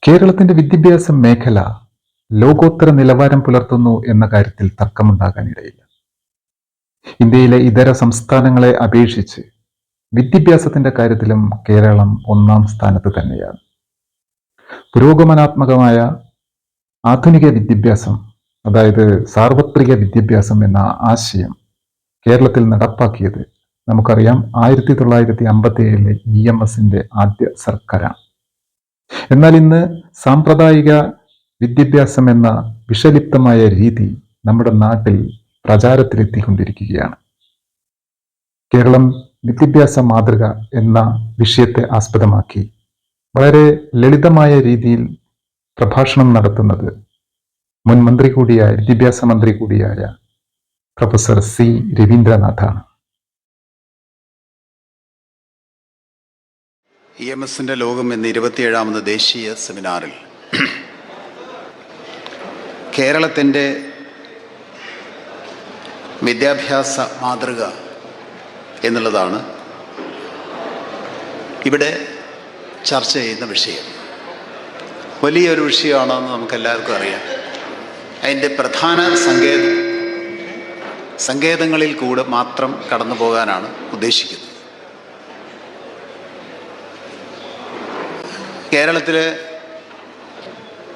കേരളത്തിന്റെ വിദ്യാഭ്യാസ മേഖല ലോകോത്തര നിലവാരം പുലർത്തുന്നു എന്ന കാര്യത്തിൽ തർക്കമുണ്ടാകാനിടയില്ല. ഇന്ത്യയിലെ ഇതര സംസ്ഥാനങ്ങളെ അപേക്ഷിച്ച് വിദ്യാഭ്യാസത്തിന്റെ കാര്യത്തിലും കേരളം ഒന്നാം സ്ഥാനത്ത് തന്നെയാണ്. പുരോഗമനാത്മകമായ ആധുനിക വിദ്യാഭ്യാസം, അതായത് സാർവത്രിക വിദ്യാഭ്യാസം എന്ന ആശയം കേരളത്തിൽ നടപ്പാക്കിയത് നമുക്കറിയാം 1957 EMSന്റെ ആദ്യ സർക്കാരാണ്. എന്നാൽ ഇന്ന് സാമ്പ്രദായിക വിദ്യാഭ്യാസം എന്ന വിഷലിപ്തമായ രീതി നമ്മുടെ നാട്ടിൽ പ്രചാരത്തിലെത്തിക്കൊണ്ടിരിക്കുകയാണ്. കേരളം വിദ്യാഭ്യാസ മാതൃക എന്ന വിഷയത്തെ ആസ്പദമാക്കി വളരെ ലളിതമായ രീതിയിൽ പ്രഭാഷണം നടത്തുന്നത് മുൻ മന്ത്രി കൂടിയായ വിദ്യാഭ്യാസ മന്ത്രി കൂടിയായ പ്രൊഫസർ സി രവീന്ദ്രനാഥാണ്. EMSന്റെ ലോകം എന്ന 27ാമത് ദേശീയ സെമിനാറിൽ കേരളത്തിൻ്റെ വിദ്യാഭ്യാസ മാതൃക എന്നുള്ളതാണ് ഇവിടെ ചർച്ച ചെയ്യുന്ന വിഷയം. വലിയൊരു വിഷയമാണെന്ന് നമുക്കെല്ലാവർക്കും അറിയാം. അതിൻ്റെ പ്രധാന സങ്കേതങ്ങളിൽ കൂടെ മാത്രം കടന്നു പോകാനാണ് ഉദ്ദേശിക്കുന്നത്. കേരളത്തിൽ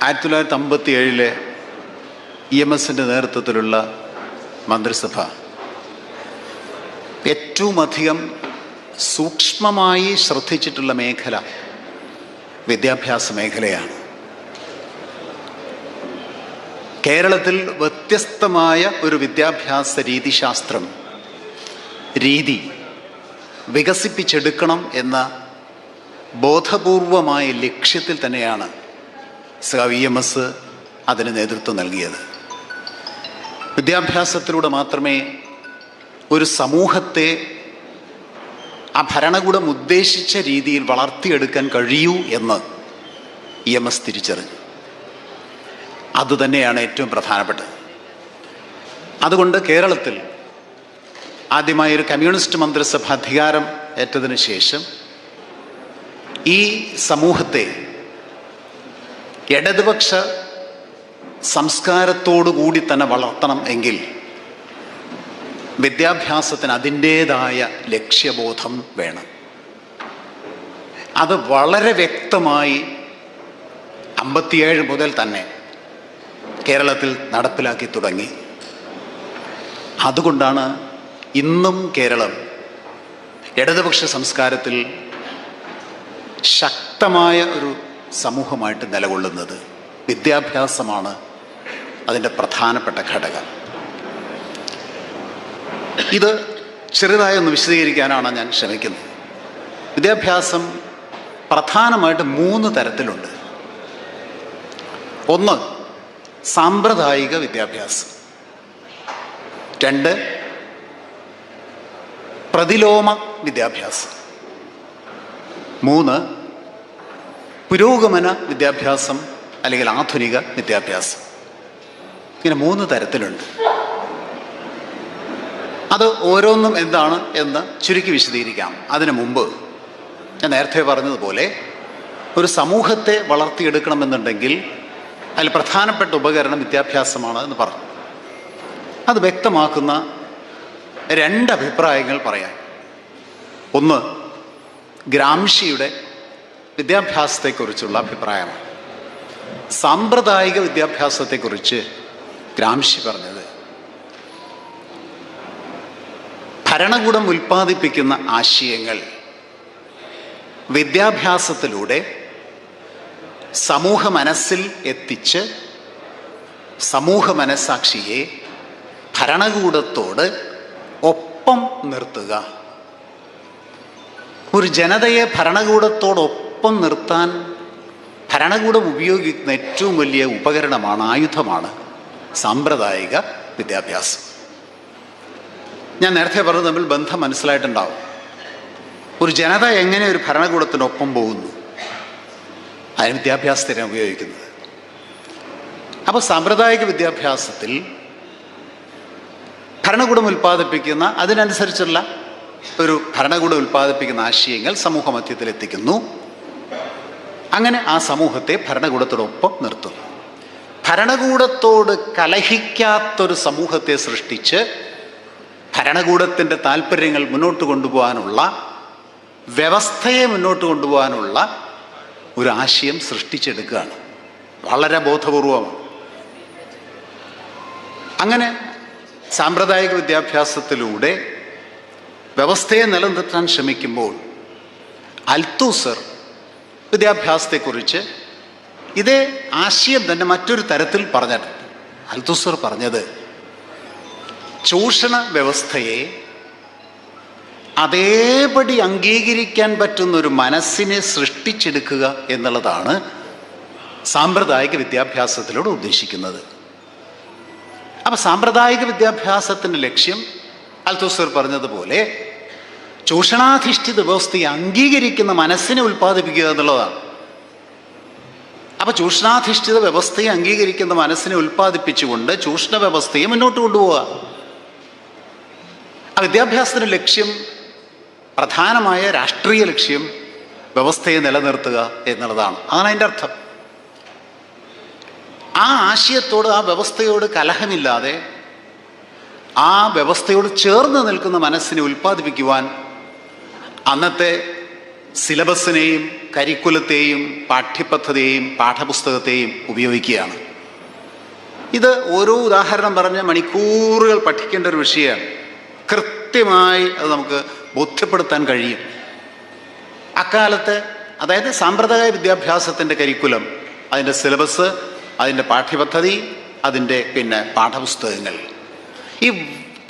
1957 EMSന്റെ നേതൃത്വത്തിലുള്ള മന്ത്രിസഭ ഏറ്റവും അധികം സൂക്ഷ്മമായി ശ്രദ്ധിച്ചിട്ടുള്ള മേഖല വിദ്യാഭ്യാസ മേഖലയാണ്. കേരളത്തിൽ വ്യത്യസ്തമായ ഒരു വിദ്യാഭ്യാസ രീതി വികസിപ്പിച്ചെടുക്കണം എന്ന ബോധപൂർവമായ ലക്ഷ്യത്തിൽ തന്നെയാണ് EMS അതിന് നേതൃത്വം നൽകിയത്. വിദ്യാഭ്യാസത്തിലൂടെ മാത്രമേ ഒരു സമൂഹത്തെ ആ ഭരണകൂടം ഉദ്ദേശിച്ച രീതിയിൽ വളർത്തിയെടുക്കാൻ കഴിയൂ എന്ന് EMS തിരിച്ചറിഞ്ഞു. അതുതന്നെയാണ് ഏറ്റവും പ്രധാനപ്പെട്ടത്. അതുകൊണ്ട് കേരളത്തിൽ ആദ്യമായി ഒരു കമ്മ്യൂണിസ്റ്റ് മന്ത്രിസഭ അധികാരം ഏറ്റതിന് ശേഷം ഈ സമൂഹത്തെ ഇടതുപക്ഷ സംസ്കാരത്തോടു കൂടി തന്നെ വളർത്തണം എങ്കിൽ വിദ്യാഭ്യാസത്തിന് അതിൻ്റേതായ ലക്ഷ്യബോധം വേണം. അത് വളരെ വ്യക്തമായി 57 മുതൽ തന്നെ കേരളത്തിൽ നടപ്പിലാക്കി തുടങ്ങി. അതുകൊണ്ടാണ് ഇന്നും കേരളം ഇടതുപക്ഷ സംസ്കാരത്തിൽ ശക്തമായ ഒരു സമൂഹമായിട്ട് നിലകൊള്ളുന്നത്. വിദ്യാഭ്യാസമാണ് അതിൻ്റെ പ്രധാനപ്പെട്ട ഘടകം. ഇത് ചെറുതായി ഒന്ന് വിശദീകരിക്കാനാണ് ഞാൻ ശ്രമിക്കുന്നത്. വിദ്യാഭ്യാസം പ്രധാനമായിട്ട് 3 തരത്തിലുണ്ട്. ഒന്ന് സാമ്പ്രദായിക വിദ്യാഭ്യാസം, 2 പ്രതിലോമ വിദ്യാഭ്യാസം, 3 പുരോഗമന വിദ്യാഭ്യാസം അല്ലെങ്കിൽ ആധുനിക വിദ്യാഭ്യാസം. ഇങ്ങനെ 3 തരത്തിലുണ്ട്. അത് ഓരോന്നും എന്താണ് എന്ന് ചുരുക്കി വിശദീകരിക്കാം. അതിനു മുമ്പ് ഞാൻ നേരത്തെ പറഞ്ഞതുപോലെ ഒരു സമൂഹത്തെ വളർത്തിയെടുക്കണമെന്നുണ്ടെങ്കിൽ അതിൽ പ്രധാനപ്പെട്ട ഉപകരണം വിദ്യാഭ്യാസമാണ് എന്ന് പറഞ്ഞു. അത് വ്യക്തമാക്കുന്ന 2 അഭിപ്രായങ്ങൾ പറയാം. ഒന്ന് ഗ്രാംഷിയുടെ വിദ്യാഭ്യാസത്തെക്കുറിച്ചുള്ള അഭിപ്രായമാണ്. സാമ്പ്രദായിക വിദ്യാഭ്യാസത്തെക്കുറിച്ച് ഗ്രാംഷി പറഞ്ഞത് ഭരണകൂടം ഉൽപ്പാദിപ്പിക്കുന്ന ആശയങ്ങൾ വിദ്യാഭ്യാസത്തിലൂടെ സമൂഹ മനസ്സിൽ എത്തിച്ച് സമൂഹ മനസ്സാക്ഷിയെ ഭരണകൂടത്തോട് ഒപ്പം നിർത്തുക. ഒരു ജനതയെ ഭരണകൂടത്തോടൊപ്പം നിർത്താൻ ഭരണകൂടം ഉപയോഗിക്കുന്ന ഏറ്റവും വലിയ ഉപകരണമാണ്, ആയുധമാണ് സാമ്പ്രദായിക വിദ്യാഭ്യാസം. ഞാൻ നേരത്തെ പറഞ്ഞത് തമ്മിൽ ബന്ധം മനസ്സിലായിട്ടുണ്ടാവും. ഒരു ജനത എങ്ങനെ ഒരു ഭരണകൂടത്തിനൊപ്പം പോകുന്നു, അതിന് വിദ്യാഭ്യാസത്തിനാണ് ഉപയോഗിക്കുന്നത്. അപ്പോൾ സാമ്പ്രദായിക വിദ്യാഭ്യാസത്തിൽ ഭരണകൂടം ഉൽപ്പാദിപ്പിക്കുന്ന അതിനനുസരിച്ചുള്ള ഒരു ഭരണകൂടം ഉൽപ്പാദിപ്പിക്കുന്ന ആശയങ്ങൾ സമൂഹ മധ്യത്തിൽ എത്തിക്കുന്നു. അങ്ങനെ ആ സമൂഹത്തെ ഭരണകൂടത്തോടൊപ്പം നിർത്തുന്നു. ഭരണകൂടത്തോട് കലഹിക്കാത്തൊരു സമൂഹത്തെ സൃഷ്ടിച്ച് ഭരണകൂടത്തിൻ്റെ താല്പര്യങ്ങൾ മുന്നോട്ട് കൊണ്ടുപോകാനുള്ള വ്യവസ്ഥയെ മുന്നോട്ട് കൊണ്ടുപോകാനുള്ള ഒരു ആശയം സൃഷ്ടിച്ചെടുക്കുകയാണ്. വളരെ ബോധപൂർവമാണ്. അങ്ങനെ സാമ്പ്രദായിക വിദ്യാഭ്യാസത്തിലൂടെ വ്യവസ്ഥയെ നിലനിർത്താൻ ശ്രമിക്കുമ്പോൾ അൽത്തൂസർ വിദ്യാഭ്യാസത്തെക്കുറിച്ച് ഇതേ ആശയം തന്നെ മറ്റൊരു തരത്തിൽ പറഞ്ഞിട്ടുണ്ട്. അൽത്തൂസർ പറഞ്ഞത് ചൂഷണ വ്യവസ്ഥയെ അതേപടി അംഗീകരിക്കാൻ പറ്റുന്നൊരു മനസ്സിനെ സൃഷ്ടിച്ചെടുക്കുക എന്നുള്ളതാണ് സാമ്പ്രദായിക വിദ്യാഭ്യാസത്തിലൂടെ ഉദ്ദേശിക്കുന്നത്. അപ്പം സാമ്പ്രദായിക വിദ്യാഭ്യാസത്തിൻ്റെ ലക്ഷ്യം അൽത്തൂസർ പറഞ്ഞതുപോലെ ചൂഷണാധിഷ്ഠിത വ്യവസ്ഥയെ അംഗീകരിക്കുന്ന മനസ്സിനെ ഉൽപ്പാദിപ്പിക്കുക എന്നുള്ളതാണ്. അപ്പോൾ ചൂഷണാധിഷ്ഠിത വ്യവസ്ഥയെ അംഗീകരിക്കുന്ന മനസ്സിനെ ഉൽപ്പാദിപ്പിച്ചുകൊണ്ട് ചൂഷണ വ്യവസ്ഥയെ മുന്നോട്ട് കൊണ്ടുപോവുക. ആ വിദ്യാഭ്യാസത്തിൻ്റെ ലക്ഷ്യം, പ്രധാനമായ രാഷ്ട്രീയ ലക്ഷ്യം വ്യവസ്ഥയെ നിലനിർത്തുക എന്നുള്ളതാണ്. അതാണ് അതിൻ്റെ അർത്ഥം. ആ ആശയത്തോട്, ആ വ്യവസ്ഥയോട് കലഹമില്ലാതെ ആ വ്യവസ്ഥയോട് ചേർന്ന് നിൽക്കുന്ന മനസ്സിനെ ഉൽപ്പാദിപ്പിക്കുവാൻ അന്നത്തെ സിലബസിനെയും കരിക്കുലത്തെയും പാഠ്യപദ്ധതിയെയും പാഠപുസ്തകത്തെയും ഉപയോഗിക്കുകയാണ്. ഇത് ഓരോ ഉദാഹരണം പറഞ്ഞ് മണിക്കൂറുകൾ പഠിക്കേണ്ട ഒരു വിഷയമാണ്. കൃത്യമായി അത് നമുക്ക് ബോധ്യപ്പെടുത്താൻ കഴിയും. അക്കാലത്ത്, അതായത് സാമ്പ്രദായിക വിദ്യാഭ്യാസത്തിൻ്റെ കരിക്കുലം, അതിൻ്റെ സിലബസ്, അതിൻ്റെ പാഠ്യപദ്ധതി, അതിൻ്റെ പാഠപുസ്തകങ്ങൾ, ഈ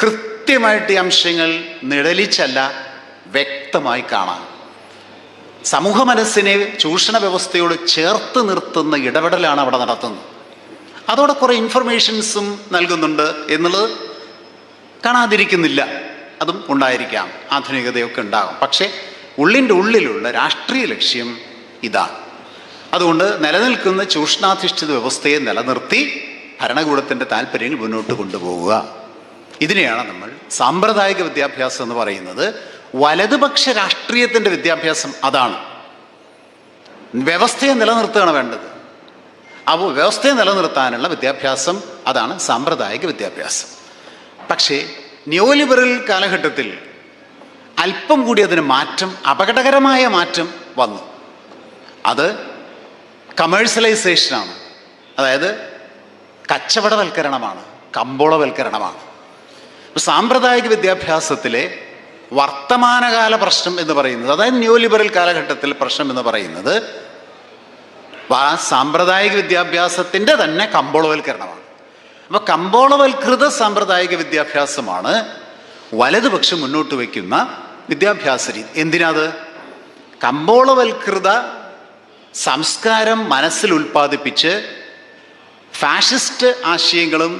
കൃത്യമായിട്ട് ഈ അംശങ്ങൾ നിഴലിച്ചല്ല, വ്യക്തമായി കാണാം. സമൂഹ മനസ്സിനെ ചൂഷണ വ്യവസ്ഥയോട് ചേർത്ത് നിർത്തുന്ന ഇടപെടലാണ് അവിടെ നടത്തുന്നത്. അതോടെ കുറേ ഇൻഫർമേഷൻസും നൽകുന്നുണ്ട് എന്നുള്ളത് കാണാതിരിക്കുന്നില്ല. അതും ഉണ്ടായിരിക്കാം, ആധുനികതയൊക്കെ ഉണ്ടാകും. പക്ഷേ ഉള്ളിൻ്റെ ഉള്ളിലുള്ള രാഷ്ട്രീയ ലക്ഷ്യം ഇതാണ്. അതുകൊണ്ട് നിലനിൽക്കുന്ന ചൂഷണാധിഷ്ഠിത വ്യവസ്ഥയെ നിലനിർത്തി ഭരണകൂടത്തിൻ്റെ താല്പര്യങ്ങൾ മുന്നോട്ട് കൊണ്ടുപോവുക. ഇതിനെയാണ് നമ്മൾ സാമ്പ്രദായിക വിദ്യാഭ്യാസം എന്ന് പറയുന്നത്. വലതുപക്ഷ രാഷ്ട്രീയത്തിൻ്റെ വിദ്യാഭ്യാസം അതാണ്. വ്യവസ്ഥയെ നിലനിർത്തുകയാണ് വേണ്ടത്. അപ്പോൾ വ്യവസ്ഥയെ നിലനിർത്താനുള്ള വിദ്യാഭ്യാസം അതാണ് സാമ്പ്രദായിക വിദ്യാഭ്യാസം. പക്ഷേ ന്യൂലിബറൽ കാലഘട്ടത്തിൽ അല്പം കൂടി അതിന് മാറ്റം, അപകടകരമായ മാറ്റം വന്നു. അത് കമേഴ്സ്യലൈസേഷനാണ്. അതായത് കച്ചവടവൽക്കരണമാണ്, കമ്പോളവൽക്കരണമാണ്. സാമ്പ്രദായിക വിദ്യാഭ്യാസത്തിലെ വർത്തമാനകാല പ്രശ്നം എന്ന് പറയുന്നത്, അതായത് ന്യൂലിബറൽ കാലഘട്ടത്തിൽ പ്രശ്നം എന്ന് പറയുന്നത് സാമ്പ്രദായിക വിദ്യാഭ്യാസത്തിൻ്റെ തന്നെ കമ്പോളവൽക്കരണമാണ്. അപ്പോൾ കമ്പോളവൽകൃത സാമ്പ്രദായിക വിദ്യാഭ്യാസമാണ് വലതുപക്ഷം മുന്നോട്ട് വയ്ക്കുന്ന വിദ്യാഭ്യാസ രീതി. എന്തിനാത്? കമ്പോളവൽകൃത സംസ്കാരം മനസ്സിൽ ഉൽപ്പാദിപ്പിച്ച് ഫാഷിസ്റ്റ് ആശയങ്ങളും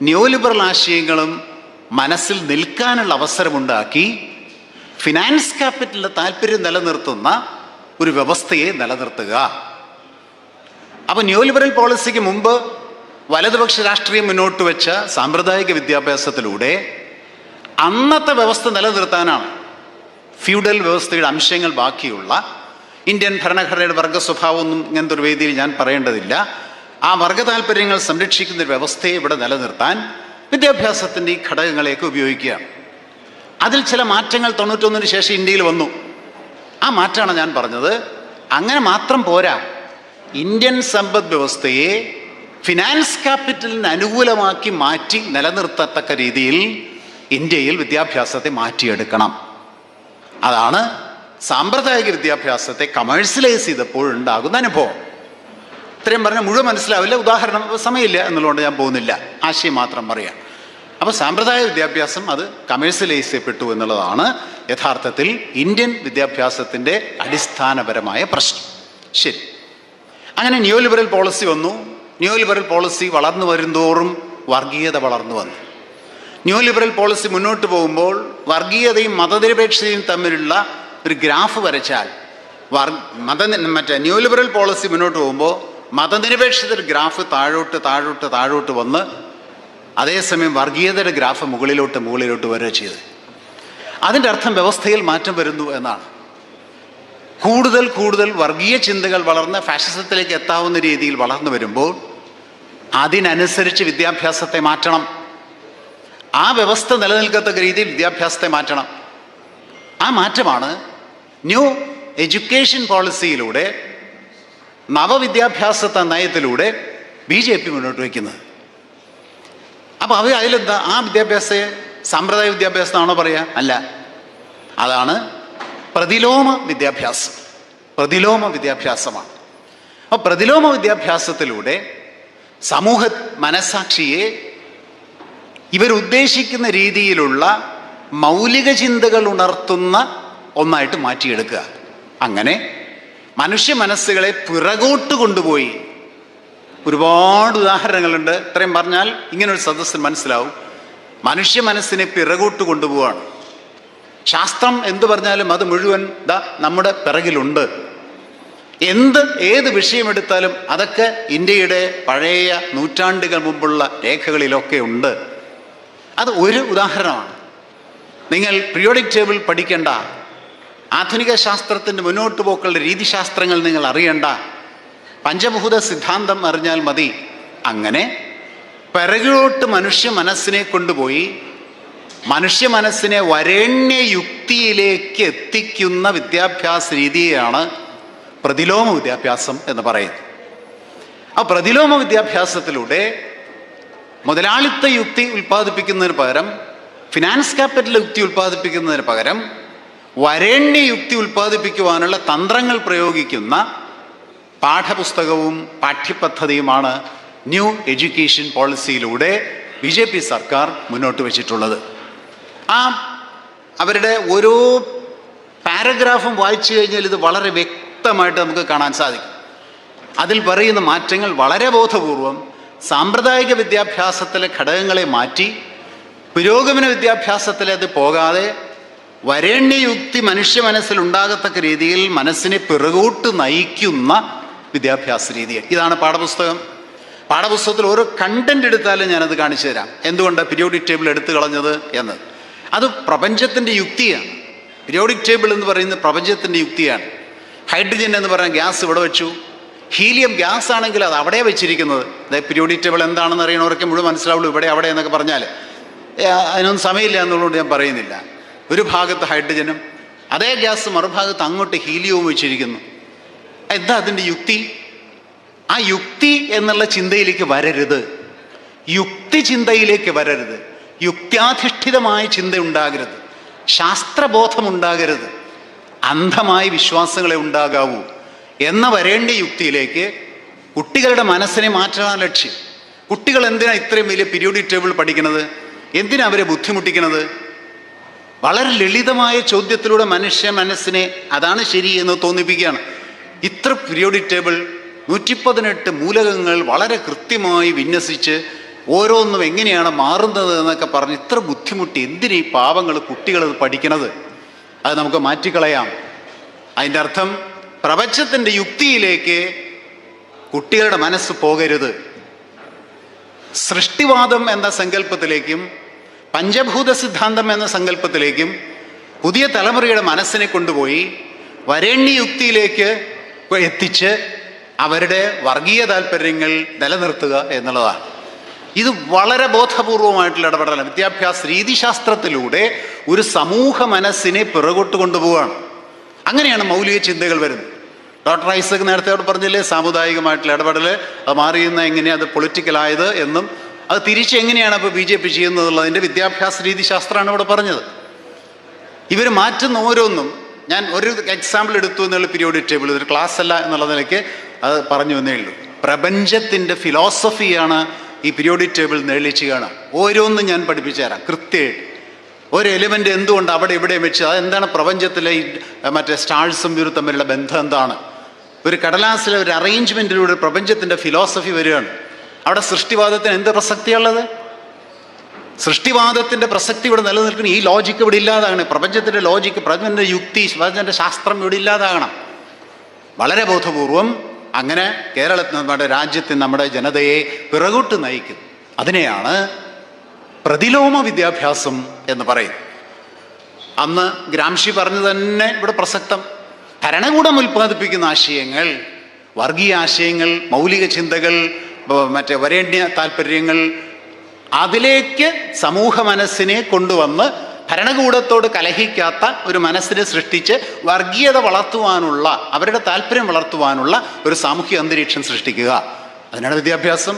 ന്യൂലിബറൽ ആശയങ്ങളും മനസ്സിൽ നിൽക്കാനുള്ള അവസരമുണ്ടാക്കി ഫിനാൻസ് ക്യാപിറ്റലിൻ്റെ താല്പര്യം നിലനിർത്തുന്ന ഒരു വ്യവസ്ഥയെ നിലനിർത്തുക. അപ്പോൾ ന്യൂലിബറൽ പോളിസിക്ക് മുമ്പ് വലതുപക്ഷ രാഷ്ട്രീയം മുന്നോട്ട് വെച്ച സാമ്പ്രദായിക വിദ്യാഭ്യാസത്തിലൂടെ അന്നത്തെ വ്യവസ്ഥ നിലനിർത്താനാണ്. ഫ്യൂഡൽ വ്യവസ്ഥയുടെ അംശങ്ങൾ ബാക്കിയുള്ള ഇന്ത്യൻ ഭരണഘടനയുടെ വർഗ സ്വഭാവമൊന്നും ഇങ്ങനത്തെ ഒരു വേദിയിൽ ഞാൻ പറയേണ്ടതില്ല. ആ വർഗ താല്പര്യങ്ങൾ സംരക്ഷിക്കുന്ന ഒരു വ്യവസ്ഥയെ ഇവിടെ നിലനിർത്താൻ വിദ്യാഭ്യാസത്തിൻ്റെ ഈ ഘടകങ്ങളെയൊക്കെ ഉപയോഗിക്കുകയാണ്. അതിൽ ചില മാറ്റങ്ങൾ 91 ശേഷം ഇന്ത്യയിൽ വന്നു. ആ മാറ്റമാണ് ഞാൻ പറഞ്ഞത്. അങ്ങനെ മാത്രം പോരാ, ഇന്ത്യൻ സമ്പദ് വ്യവസ്ഥയെ ഫിനാൻസ് ക്യാപിറ്റലിന് അനുകൂലമാക്കി മാറ്റി നിലനിർത്തത്തക്ക രീതിയിൽ ഇന്ത്യയിൽ വിദ്യാഭ്യാസത്തെ മാറ്റിയെടുക്കണം. അതാണ് സാമ്പ്രദായിക വിദ്യാഭ്യാസത്തെ കമേഴ്സ്യലൈസ് ചെയ്തപ്പോഴുണ്ടാകുന്ന അനുഭവം. ഇത്രയും പറഞ്ഞാൽ മുഴുവൻ മനസ്സിലാവില്ല, ഉദാഹരണം സമയമില്ല എന്നുള്ളതുകൊണ്ട് ഞാൻ പോകുന്നില്ല, ആശയം മാത്രം പറയാം. അപ്പോൾ സാമ്പ്രദായിക വിദ്യാഭ്യാസം അത് കമേഴ്സ്യലൈസ് ചെയ്യപ്പെട്ടു എന്നുള്ളതാണ് യഥാർത്ഥത്തിൽ ഇന്ത്യൻ വിദ്യാഭ്യാസത്തിൻ്റെ അടിസ്ഥാനപരമായ പ്രശ്നം. ശരി, അങ്ങനെ ന്യൂലിബറൽ പോളിസി വന്നു. ന്യൂലിബറൽ പോളിസി വളർന്നു വരുന്തോറും വർഗീയത വളർന്നു വന്നു. ന്യൂലിബറൽ പോളിസി മുന്നോട്ട് പോകുമ്പോൾ വർഗീയതയും മതനിരപേക്ഷതയും തമ്മിലുള്ള ഒരു ഗ്രാഫ് വരച്ചാൽ ന്യൂലിബറൽ പോളിസി മുന്നോട്ട് പോകുമ്പോൾ മതനിരപേക്ഷതയുടെ ഗ്രാഫ് താഴോട്ട് താഴോട്ട് താഴോട്ട് വന്ന് അതേസമയം വർഗീയതയുടെ ഗ്രാഫ് മുകളിലോട്ട് വരിക ചെയ്ത്. അതിൻ്റെ അർത്ഥം വ്യവസ്ഥയിൽ മാറ്റം വരുന്നു എന്നാണ്. കൂടുതൽ കൂടുതൽ വർഗീയ ചിന്തകൾ വളർന്ന് ഫാഷിസത്തിലേക്ക് എത്താവുന്ന രീതിയിൽ വളർന്നു വരുമ്പോൾ അതിനനുസരിച്ച് വിദ്യാഭ്യാസത്തെ മാറ്റണം. ആ വ്യവസ്ഥ നിലനിൽക്കത്തക്ക രീതിയിൽ വിദ്യാഭ്യാസത്തെ മാറ്റണം. ആ മാറ്റമാണ് ന്യൂ എഡ്യൂക്കേഷൻ പോളിസിയിലൂടെ, നവവിദ്യാഭ്യാസ നയത്തിലൂടെ BJP മുന്നോട്ട് വയ്ക്കുന്നത്. അപ്പോൾ അതിലെന്താ, ആ വിദ്യാഭ്യാസത്തെ സാമ്പ്രദായിക വിദ്യാഭ്യാസമാണോ പറയുക? അല്ല, അതാണ് പ്രതിലോമ വിദ്യാഭ്യാസം. പ്രതിലോമ വിദ്യാഭ്യാസമാണ്. അപ്പോൾ പ്രതിലോമ വിദ്യാഭ്യാസത്തിലൂടെ സമൂഹ മനസാക്ഷിയെ ഇവരുദ്ദേശിക്കുന്ന രീതിയിലുള്ള മൗലിക ചിന്തകൾ ഉണർത്തുന്ന ഒന്നായിട്ട് മാറ്റിയെടുക്കുക. അങ്ങനെ മനുഷ്യ മനസ്സുകളെ പിറകോട്ട് കൊണ്ടുപോയി, ഒരുപാട് ഉദാഹരണങ്ങളുണ്ട്. ഇത്രയും പറഞ്ഞാൽ ഇങ്ങനൊരു സദസ്സിന് മനസ്സിലാവും. മനുഷ്യ മനസ്സിനെ പിറകോട്ട് കൊണ്ടുപോവാണ്. ശാസ്ത്രം എന്ത് പറഞ്ഞാലും അത് മുഴുവൻ നമ്മുടെ പിറകിലുണ്ട്. ഏത് വിഷയമെടുത്താലും അതൊക്കെ ഇന്ത്യയുടെ പഴയ നൂറ്റാണ്ടുകൾ മുമ്പുള്ള രേഖകളിലൊക്കെ ഉണ്ട്. അത് ഒരു ഉദാഹരണമാണ്. നിങ്ങൾ പീരിയോഡിക് ടേബിൾ പഠിക്കേണ്ട, ആധുനിക ശാസ്ത്രത്തിൻ്റെ മുന്നോട്ട് പോക്കുള്ള രീതിശാസ്ത്രങ്ങൾ നിങ്ങൾ അറിയണ്ട, പഞ്ചഭൂത സിദ്ധാന്തം അറിഞ്ഞാൽ മതി. അങ്ങനെ പിറകിലോട്ട് മനുഷ്യ മനസ്സിനെ കൊണ്ടുപോയി മനുഷ്യ മനസ്സിനെ വരേണ്യ യുക്തിയിലേക്ക് എത്തിക്കുന്ന വിദ്യാഭ്യാസ രീതിയാണ് പ്രതിലോമ വിദ്യാഭ്യാസം എന്ന് പറയുന്നത്. ആ പ്രതിലോമ വിദ്യാഭ്യാസത്തിലൂടെ മുതലാളിത്ത യുക്തി ഉൽപ്പാദിപ്പിക്കുന്നതിന് പകരം, ഫിനാൻസ് ക്യാപിറ്റൽ യുക്തി ഉൽപ്പാദിപ്പിക്കുന്നതിന് പകരം വരേണ്യ യുക്തി ഉൽപ്പാദിപ്പിക്കുവാനുള്ള തന്ത്രങ്ങൾ പ്രയോഗിക്കുന്ന പാഠപുസ്തകവും പാഠ്യപദ്ധതിയുമാണ് ന്യൂ എഡ്യൂക്കേഷൻ പോളിസിയിലൂടെ BJP സർക്കാർ മുന്നോട്ട് വച്ചിട്ടുള്ളത്. അവരുടെ ഓരോ പാരഗ്രാഫും വായിച്ചു കഴിഞ്ഞാൽ ഇത് വളരെ വ്യക്തമായിട്ട് നമുക്ക് കാണാൻ സാധിക്കും. അതിൽ പറയുന്ന മാറ്റങ്ങൾ വളരെ ബോധപൂർവം സാമ്പ്രദായിക വിദ്യാഭ്യാസത്തിലെ ഘടകങ്ങളെ മാറ്റി പുരോഗമന വിദ്യാഭ്യാസത്തിൽ അത് പോകാതെ വരേണ്യയുക്തി മനുഷ്യ മനസ്സിലുണ്ടാകത്തക്ക രീതിയിൽ മനസ്സിനെ പിറകോട്ട് നയിക്കുന്ന വിദ്യാഭ്യാസ രീതി. ഇതാണ് പാഠപുസ്തകം. പാഠപുസ്തകത്തിൽ ഓരോ കണ്ടന്റ് എടുത്താലും ഞാനത് കാണിച്ചു തരാം. എന്തുകൊണ്ടാണ് പീരിയോഡിക് ടേബിൾ എടുത്തു കളഞ്ഞത് എന്ന്. അത് പ്രപഞ്ചത്തിൻ്റെ യുക്തിയാണ്. പീരിയോഡിക് ടേബിൾ എന്ന് പറയുന്നത് പ്രപഞ്ചത്തിൻ്റെ യുക്തിയാണ്. ഹൈഡ്രജൻ എന്ന് പറയുന്ന ഗ്യാസ് ഇവിടെ വെച്ചു, ഹീലിയം ഗ്യാസ് ആണെങ്കിൽ അത് അവിടെ വെച്ചിരിക്കുന്നത്. അതായത് പീരിയോഡിക് ടേബിൾ എന്താണെന്ന് അറിയണവരൊക്കെ മുഴുവൻ മനസ്സിലാവുള്ളൂ. ഇവിടെ അവിടെ എന്നൊക്കെ പറഞ്ഞാൽ അതിനൊന്നും സമയമില്ല എന്നുള്ളതുകൊണ്ട് ഞാൻ പറയുന്നില്ല. ഒരു ഭാഗത്ത് ഹൈഡ്രജനും അതേ ഗ്യാസ് മറുഭാഗത്ത് അങ്ങോട്ട് ഹീലിയവും വെച്ചിരിക്കുന്നു. എന്താ അതിൻ്റെ യുക്തി? ആ യുക്തി എന്നുള്ള ചിന്തയിലേക്ക് വരരുത്, യുക്തി ചിന്തയിലേക്ക് വരരുത്, യുക്ത്യാധിഷ്ഠിതമായ ചിന്ത ഉണ്ടാകരുത്, ശാസ്ത്രബോധമുണ്ടാകരുത്, അന്ധമായ വിശ്വാസങ്ങളെ ഉണ്ടാകാവൂ എന്ന വരേണ്ട യുക്തിയിലേക്ക് കുട്ടികളുടെ മനസ്സിനെ മാറ്റാൻ ലക്ഷ്യം. കുട്ടികൾ എന്തിനാ ഇത്രയും വലിയ പീരിയോഡിക് ടേബിൾ പഠിക്കുന്നത്? എന്തിനാ അവരെ ബുദ്ധിമുട്ടിക്കുന്നത്? വളരെ ലളിതമായ ചോദ്യത്തിലൂടെ മനുഷ്യ മനസ്സിനെ അതാണ് ശരി എന്ന് തോന്നിപ്പിക്കുകയാണ്. ഇത്ര പീരിയോഡിക് ടേബിൾ 118 മൂലകങ്ങൾ വളരെ കൃത്യമായി വിന്യസിച്ച് ഓരോന്നും എങ്ങനെയാണ് മാറുന്നത് എന്നൊക്കെ പറഞ്ഞ് ഇത്ര ബുദ്ധിമുട്ടി എന്തിനീ പാവങ്ങൾ കുട്ടികളത് പഠിക്കണത്? അത് നമുക്ക് മാറ്റിക്കളയാം. അതിൻ്റെ അർത്ഥം പ്രപഞ്ചത്തിൻ്റെ യുക്തിയിലേക്ക് കുട്ടികളുടെ മനസ്സ് പോകരുത്. സൃഷ്ടിവാദം എന്ന സങ്കല്പത്തിലേക്കും പഞ്ചഭൂത സിദ്ധാന്തം എന്ന സങ്കല്പത്തിലേക്കും പുതിയ തലമുറയുടെ മനസ്സിനെ കൊണ്ടുപോയി വരേണ്യയുക്തിയിലേക്ക് എത്തിച്ച് അവരുടെ വർഗീയ താല്പര്യങ്ങൾ നിലനിർത്തുക എന്നുള്ളതാണ്. ഇത് വളരെ ബോധപൂർവമായിട്ടുള്ള ഇടപെടലാണ്. വിദ്യാഭ്യാസ രീതിശാസ്ത്രത്തിലൂടെ ഒരു സമൂഹ മനസ്സിനെ പിറകോട്ട് കൊണ്ടുപോവുകയാണ്. അങ്ങനെയാണ് മൗലിക ചിന്തകൾ വരുന്നത്. ഡോക്ടർ ഐസക് നേരത്തെ അവിടെ പറഞ്ഞില്ലേ, സാമുദായികമായിട്ടുള്ള ഇടപെടൽ അത് മാറിയുന്ന എങ്ങനെയാണ് അത് പൊളിറ്റിക്കലായത് എന്നും അത് തിരിച്ച് എങ്ങനെയാണ് അപ്പോൾ BJP ചെയ്യുന്നതെന്നുള്ളതിൻ്റെ വിദ്യാഭ്യാസ രീതിശാസ്ത്രമാണ് ഇവിടെ പറഞ്ഞത്. ഇവർ മാറ്റുന്ന ഓരോന്നും ഞാൻ ഒരു എക്സാമ്പിൾ എടുത്തു എന്നുള്ള പീരിയോഡിക് ടേബിൾ, ഇതൊരു ക്ലാസ് അല്ല എന്നുള്ള നിലയ്ക്ക് അത് പറഞ്ഞു എന്നേ ഉള്ളൂ. പ്രപഞ്ചത്തിൻ്റെ ഫിലോസഫിയാണ് ഈ പീരിയോഡിക് ടേബിൾ നേളിച്ച് കാണാം. ഓരോന്നും ഞാൻ പഠിപ്പിച്ചു തരാം കൃത്യമായിട്ട്. ഒരു എലിമെൻ്റ് എന്തുകൊണ്ട് അവിടെ ഇവിടെ വെച്ച് അതെന്താണ് പ്രപഞ്ചത്തിലെ മറ്റേ സ്റ്റാഴ്സും ഇവരും തമ്മിലുള്ള ബന്ധം എന്താണ്? ഒരു കടലാസിലെ ഒരു അറേഞ്ച്മെൻറ്റിലൂടെ പ്രപഞ്ചത്തിൻ്റെ ഫിലോസഫി വരികയാണ്. അവിടെ സൃഷ്ടിവാദത്തിന് എന്ത് പ്രസക്തിയുള്ളത്? സൃഷ്ടിവാദത്തിൻ്റെ പ്രസക്തി ഇവിടെ നിലനിൽക്കുന്ന ഈ ലോജിക്ക് ഇവിടെ ഇല്ലാതാകണം. പ്രപഞ്ചത്തിൻ്റെ ലോജിക്ക്, പ്രപഞ്ചത്തിൻ്റെ യുക്തി, പ്രപഞ്ചത്തിൻ്റെ ശാസ്ത്രം ഇവിടെ ഇല്ലാതാകണം. വളരെ ബോധപൂർവം അങ്ങനെ കേരളത്തിൽ, നമ്മുടെ രാജ്യത്തിൽ നമ്മുടെ ജനതയെ പിറകോട്ട് നയിക്കും. അതിനെയാണ് പ്രതിലോമ വിദ്യാഭ്യാസം എന്ന് പറയും. അന്ന് ഗ്രാംഷി പറഞ്ഞു തന്നെ ഇവിടെ പ്രസക്തം. ഭരണകൂടം ഉൽപ്പാദിപ്പിക്കുന്ന ആശയങ്ങൾ, വർഗീയ ആശയങ്ങൾ, മൗലിക ചിന്തകൾ, മറ്റേ വരേണ്യ താല്പര്യങ്ങൾ, അതിലേക്ക് സമൂഹ മനസ്സിനെ കൊണ്ടുവന്ന് ഭരണകൂടത്തോട് കലഹിക്കാത്ത ഒരു മനസ്സിനെ സൃഷ്ടിച്ച് വർഗീയത വളർത്തുവാനുള്ള, അവരുടെ താല്പര്യം വളർത്തുവാനുള്ള ഒരു സാമൂഹ്യ അന്തരീക്ഷം സൃഷ്ടിക്കുക. അതിനാണ് വിദ്യാഭ്യാസം.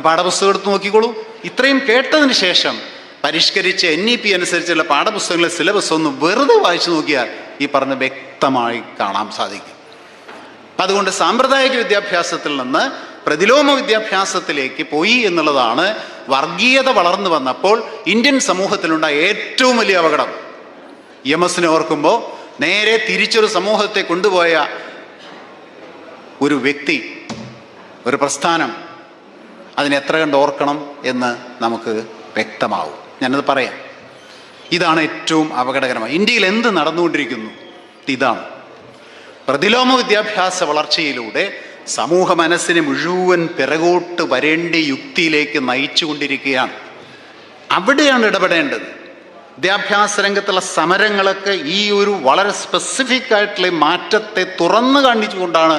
പാഠപുസ്തകം എടുത്ത് നോക്കിക്കോളൂ. ഇത്രയും കേട്ടതിന് ശേഷം പരിഷ്കരിച്ച് NEP അനുസരിച്ചുള്ള പാഠപുസ്തകങ്ങളിലെ സിലബസ് ഒന്ന് വെറുതെ വായിച്ചു നോക്കിയാൽ ഈ പറഞ്ഞ വ്യക്തമായി കാണാൻ സാധിക്കും. അതുകൊണ്ട് സാമ്പ്രദായിക വിദ്യാഭ്യാസത്തിൽ നിന്ന് പ്രതിലോമ വിദ്യാഭ്യാസത്തിലേക്ക് പോയി എന്നുള്ളതാണ് വർഗീയത വളർന്നു വന്നപ്പോൾ ഇന്ത്യൻ സമൂഹത്തിലുണ്ടായ ഏറ്റവും വലിയ അപകടം. EMS ഓർക്കുമ്പോൾ നേരെ തിരിച്ചൊരു സമൂഹത്തെ കൊണ്ടുപോയ ഒരു വ്യക്തി, ഒരു പ്രസ്ഥാനം, അതിനെ എത്ര കണ്ട് ഓർക്കണം എന്ന് നമുക്ക് വ്യക്തമാവും. ഞാനത് പറയാം. ഇതാണ് ഏറ്റവും അപകടകരമായി ഇന്ത്യയിൽ എന്ത് നടന്നുകൊണ്ടിരിക്കുന്നു. ഇതാണ് പ്രതിലോമ വിദ്യാഭ്യാസ വളർച്ചയിലൂടെ സമൂഹ മനസ്സിനെ മുഴുവൻ പിറകോട്ട് വരേണ്ട യുക്തിയിലേക്ക് നയിച്ചു കൊണ്ടിരിക്കുകയാണ്. അവിടെയാണ് ഇടപെടേണ്ടത്. വിദ്യാഭ്യാസ രംഗത്തുള്ള സമരങ്ങളൊക്കെ ഈ ഒരു വളരെ സ്പെസിഫിക് ആയിട്ടുള്ള മാറ്റത്തെ തുറന്നു കാണിച്ചുകൊണ്ടാണ്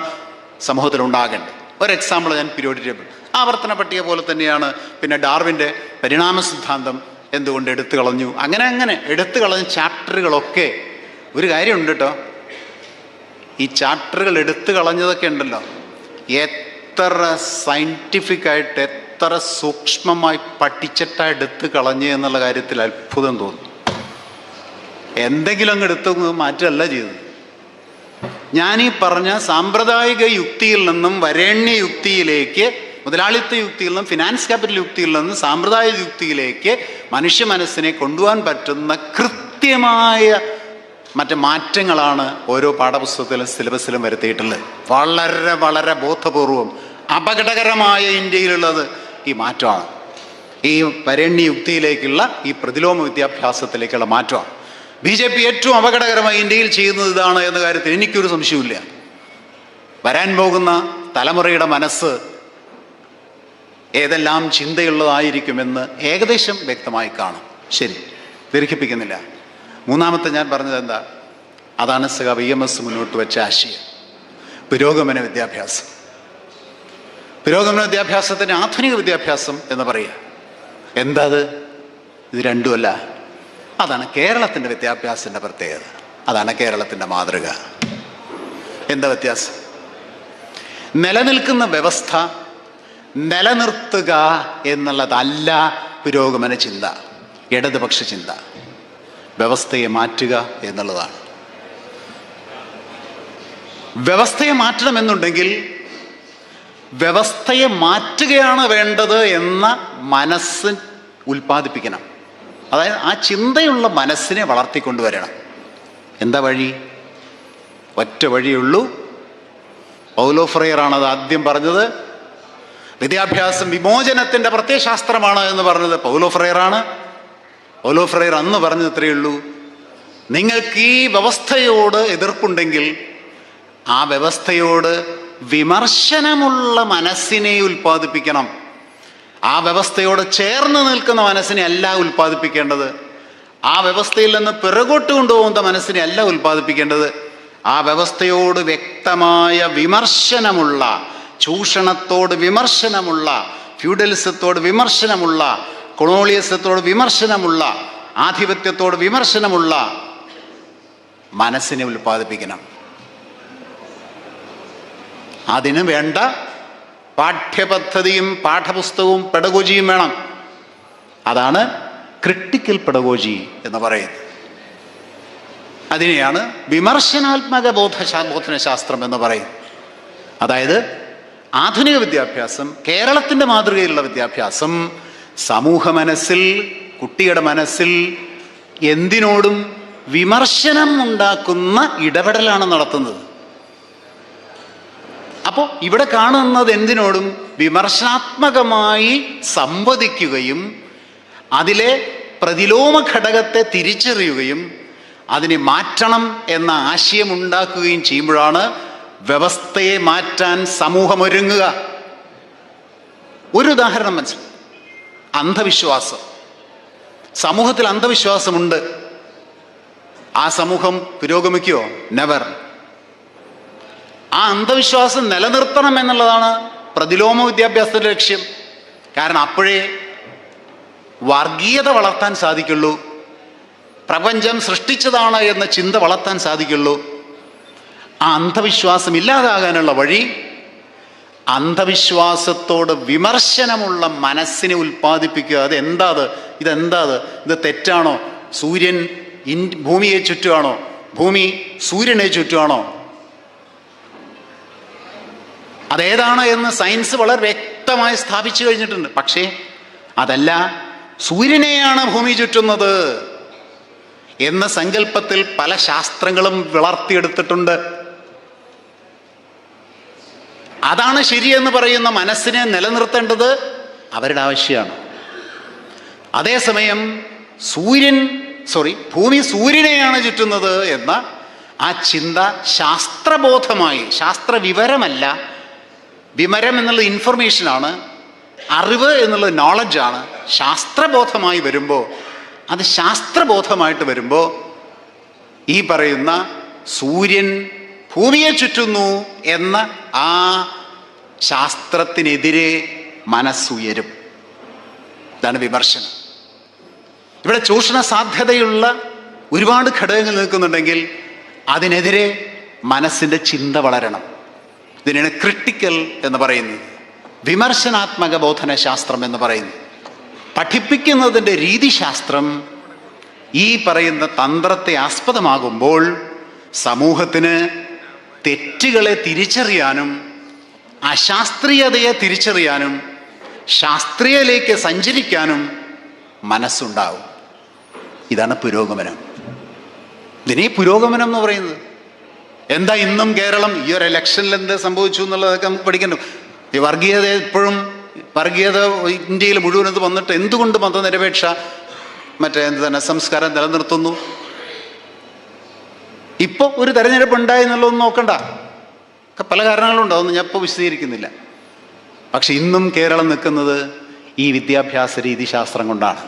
സമൂഹത്തിൽ ഉണ്ടാകേണ്ടത്. ഒരു എക്സാമ്പിൾ ഞാൻ പീരിയോഡിക് ടേബിൾ, ആവർത്തന പട്ടിക പോലെ തന്നെയാണ്. പിന്നെ ഡാർവിൻ്റെ പരിണാമ സിദ്ധാന്തം എന്തുകൊണ്ട് എടുത്തു കളഞ്ഞു, അങ്ങനെ എടുത്തു കളഞ്ഞ ചാപ്റ്ററുകളൊക്കെ ഒരു കാര്യമുണ്ട് കേട്ടോ. ഈ ചാപ്റ്ററുകൾ എടുത്തു കളഞ്ഞതൊക്കെ ഉണ്ടല്ലോ, എത്ര സയൻറ്റിഫിക്കായിട്ട് എത്ര സൂക്ഷ്മമായി പഠിച്ചിട്ടാണ് എടുത്തു കളഞ്ഞ് എന്നുള്ള കാര്യത്തിൽ അത്ഭുതം തോന്നും. എന്തെങ്കിലും അങ്ങ് എടുത്തു മാറ്റമല്ല ചെയ്തത്. ഞാനീ പറഞ്ഞ സാമ്പ്രദായിക യുക്തിയിൽ നിന്നും വരേണ്യ യുക്തിയിലേക്ക്, മുതലാളിത്ത യുക്തിയിൽ നിന്നും ഫിനാൻസ് ക്യാപിറ്റൽ യുക്തിയിൽ നിന്നും സാമ്പ്രദായിക യുക്തിയിലേക്ക് മനുഷ്യ മനസ്സിനെ കൊണ്ടുപോകാൻ പറ്റുന്ന കൃത്യമായ മറ്റ് മാറ്റങ്ങളാണ് ഓരോ പാഠപുസ്തകത്തിലും സിലബസിലും വരുത്തിയിട്ടുള്ളത്. വളരെ വളരെ ബോധപൂർവം അപകടകരമായ ഇന്ത്യയിലുള്ളത് ഈ മാറ്റമാണ്. ഈ വരേണ്യ യുക്തിയിലേക്കുള്ള ഈ പ്രതിലോമ വിദ്യാഭ്യാസത്തിലേക്കുള്ള മാറ്റമാണ്. BJP ഏറ്റവും അപകടകരമായി ഇന്ത്യയിൽ ചെയ്യുന്നത് ഇതാണ് എന്ന കാര്യത്തിൽ എനിക്കൊരു സംശയമില്ല. വരാൻ പോകുന്ന തലമുറയുടെ മനസ്സ് ഏതെല്ലാം ചിന്തയുള്ളതായിരിക്കുമെന്ന് ഏകദേശം വ്യക്തമായി കാണും. ശരി, ദീർഘിപ്പിക്കുന്നില്ല. മൂന്നാമത്തെ ഞാൻ പറഞ്ഞത് എന്താ? അതാണ് EMS മുന്നോട്ട് വെച്ച ആശയം, പുരോഗമന വിദ്യാഭ്യാസം. പുരോഗമന വിദ്യാഭ്യാസത്തിന് ആധുനിക വിദ്യാഭ്യാസം എന്ന് പറയുക. എന്താ അത്? ഇത് രണ്ടുമല്ല. അതാണ് കേരളത്തിൻ്റെ വിദ്യാഭ്യാസത്തിൻ്റെ പ്രത്യേകത. അതാണ് കേരളത്തിൻ്റെ മാതൃക. എന്താ വ്യത്യാസം? നിലനിൽക്കുന്ന വ്യവസ്ഥ നിലനിർത്തുക എന്നുള്ളതല്ല പുരോഗമന ചിന്ത, ഇടതുപക്ഷ ചിന്ത. വ്യവസ്ഥയെ മാറ്റുക എന്നുള്ളതാണ്. വ്യവസ്ഥയെ മാറ്റണമെന്നുണ്ടെങ്കിൽ വ്യവസ്ഥയെ മാറ്റുകയാണ് വേണ്ടത് എന്ന മനസ്സ് ഉൽപ്പാദിപ്പിക്കണം. അതായത് ആ ചിന്തയുള്ള മനസ്സിനെ വളർത്തിക്കൊണ്ടുവരണം. എന്താ വഴി? ഒറ്റ വഴിയുള്ളൂ. പൗലോ ഫ്രയറാണ് അത് ആദ്യം പറഞ്ഞത്. വിദ്യാഭ്യാസം വിമോചനത്തിൻ്റെ പ്രത്യയശാസ്ത്രമാണ് എന്ന് പറഞ്ഞത് പൗലോ ഫ്രയറാണ്. പൗലോ ഫ്രയർ അന്ന് പറഞ്ഞത് ഇത്രയേ ഉള്ളൂ: നിങ്ങൾക്ക് ഈ വ്യവസ്ഥയോട് എതിർപ്പുണ്ടെങ്കിൽ ആ വ്യവസ്ഥയോട് വിമർശനമുള്ള മനസ്സിനെ ഉൽപ്പാദിപ്പിക്കണം. ആ വ്യവസ്ഥയോട് ചേർന്ന് നിൽക്കുന്ന മനസ്സിനെ അല്ല ഉൽപ്പാദിപ്പിക്കേണ്ടത്. ആ വ്യവസ്ഥയിൽ നിന്ന് പിറകോട്ട് കൊണ്ടുപോകുന്ന മനസ്സിനെ അല്ല ഉൽപ്പാദിപ്പിക്കേണ്ടത്. ആ വ്യവസ്ഥയോട് വ്യക്തമായ വിമർശനമുള്ള, ചൂഷണത്തോട് വിമർശനമുള്ള, ഫ്യൂഡലിസത്തോട് വിമർശനമുള്ള, കൊളോണിയലിസത്തോട് വിമർശനമുള്ള, ആധിപത്യത്തോട് വിമർശനമുള്ള മനസ്സിനെ ഉൽപ്പാദിപ്പിക്കണം. അതിന് വേണ്ട പാഠ്യപദ്ധതിയും പാഠപുസ്തകവും പെഡഗോജിയും വേണം. അതാണ് ക്രിട്ടിക്കൽ പെഡഗോജി എന്ന് പറയുന്നത്. അതിനെയാണ് വിമർശനാത്മക ബോധനശാസ്ത്രം എന്ന് പറയും. അതായത് ആധുനിക വിദ്യാഭ്യാസം, കേരളത്തിൻ്റെ മാതൃകയിലുള്ള വിദ്യാഭ്യാസം സമൂഹ മനസ്സിൽ, കുട്ടിയുടെ മനസ്സിൽ എന്തിനോടും വിമർശനം ഉണ്ടാക്കുന്ന ഇടപെടലാണ് നടത്തുന്നത്. അപ്പോൾ ഇവിടെ കാണുന്നത് എന്തിനോടും വിമർശനാത്മകമായി സംവദിക്കുകയും അതിലെ പ്രതിലോമ ഘടകത്തെ തിരിച്ചറിയുകയും അതിനെ മാറ്റണം എന്ന ആശയം ഉണ്ടാക്കുകയും ചെയ്യുമ്പോഴാണ് വ്യവസ്ഥയെ മാറ്റാൻ സമൂഹം ഒരുങ്ങുക. ഒരു ഉദാഹരണം മനസ്സിലായി. അന്ധവിശ്വാസം. സമൂഹത്തിൽ അന്ധവിശ്വാസമുണ്ട്. ആ സമൂഹം പുരോഗമിക്കുമോ? നെവർ. ആ അന്ധവിശ്വാസം നിലനിർത്തണം എന്നുള്ളതാണ് പ്രതിലോമ വിദ്യാഭ്യാസത്തിൻ്റെ ലക്ഷ്യം. കാരണം അപ്പോഴേ വർഗീയത വളർത്താൻ സാധിക്കുള്ളൂ, പ്രപഞ്ചം സൃഷ്ടിച്ചതാണ് എന്ന ചിന്ത വളർത്താൻ സാധിക്കുള്ളൂ. ആ അന്ധവിശ്വാസം ഇല്ലാതാകാനുള്ള വഴി അന്ധവിശ്വാസത്തോട് വിമർശനമുള്ള മനസ്സിനെ ഉൽപ്പാദിപ്പിക്കുക. ഇത് തെറ്റാണോ? സൂര്യൻ ഭൂമിയെ ചുറ്റുകയാണോ? ഭൂമി സൂര്യനെ ചുറ്റുകയാണോ? അതേതാണ് എന്ന് സയൻസ് വളരെ വ്യക്തമായി സ്ഥാപിച്ചു കഴിഞ്ഞിട്ടുണ്ട്. പക്ഷേ അതല്ല, സൂര്യനെയാണ് ഭൂമി ചുറ്റുന്നത് എന്ന സങ്കല്പത്തിൽ പല ശാസ്ത്രങ്ങളും വളർത്തിയെടുത്തിട്ടുണ്ട്. അതാണ് ശരിയെന്ന് പറയുന്ന മനസ്സിനെ നിലനിർത്തേണ്ടത് അവരുടെ ആവശ്യമാണ്. അതേസമയം ഭൂമി സൂര്യനെയാണ് ചുറ്റുന്നത് എന്ന ആ ചിന്ത ശാസ്ത്രബോധമായി, ശാസ്ത്രവിവരമല്ല, വിവരം എന്നുള്ളത് ഇൻഫർമേഷനാണ്, അറിവ് എന്നുള്ളത് നോളജാണ്. ശാസ്ത്രബോധമായി വരുമ്പോൾ, അത് ശാസ്ത്രബോധമായിട്ട് വരുമ്പോൾ ഈ പറയുന്ന സൂര്യൻ ഭൂമിയെ ചുറ്റുന്നു എന്ന ആ ശാസ്ത്രത്തിനെതിരെ മനസ്സുയരും. ഇതാണ് വിമർശനം. ഇവിടെ ചൂഷണ സാധ്യതയുള്ള ഒരുപാട് ഘടകങ്ങൾ നിൽക്കുന്നുണ്ടെങ്കിൽ അതിനെതിരെ മനസ്സിൻ്റെ ചിന്ത വളരണം. ഇതിനാണ് ക്രിട്ടിക്കൽ എന്ന് പറയുന്നത്, വിമർശനാത്മക ബോധനശാസ്ത്രം എന്ന് പറയുന്നത്. പഠിപ്പിക്കുന്നതിൻ്റെ രീതിശാസ്ത്രം ഈ പറയുന്ന തന്ത്രത്തെ ആസ്പദമാകുമ്പോൾ സമൂഹത്തിന് തെറ്റുകളെ തിരിച്ചറിയാനും അശാസ്ത്രീയതയെ തിരിച്ചറിയാനും ശാസ്ത്രീയയിലേക്ക് സഞ്ചരിക്കാനും മനസ്സുണ്ടാവും. ഇതാണ് പുരോഗമനം. ഇതിനെ പുരോഗമനം എന്ന് പറയുന്നത്. എന്താ ഇന്നും കേരളം ഈ ഒരു ഇലക്ഷനിൽ എന്ത് സംഭവിച്ചു എന്നുള്ളതൊക്കെ നമുക്ക് പഠിക്കണം. ഈ വർഗീയത ഇന്ത്യയിൽ മുഴുവൻ ഇത് വന്നിട്ട് എന്തുകൊണ്ട് മതനിരപേക്ഷ സംസ്കാരം നിലനിർത്തുന്നു? ഇപ്പോൾ ഒരു തെരഞ്ഞെടുപ്പ് ഉണ്ടായി എന്നുള്ളതൊന്നും നോക്കണ്ട, പല കാരണങ്ങളുണ്ട്, അതൊന്നും ഞാൻ ഇപ്പോൾ വിശദീകരിക്കുന്നില്ല. പക്ഷെ ഇന്നും കേരളം നിൽക്കുന്നത് ഈ വിദ്യാഭ്യാസ രീതിശാസ്ത്രം കൊണ്ടാണ്.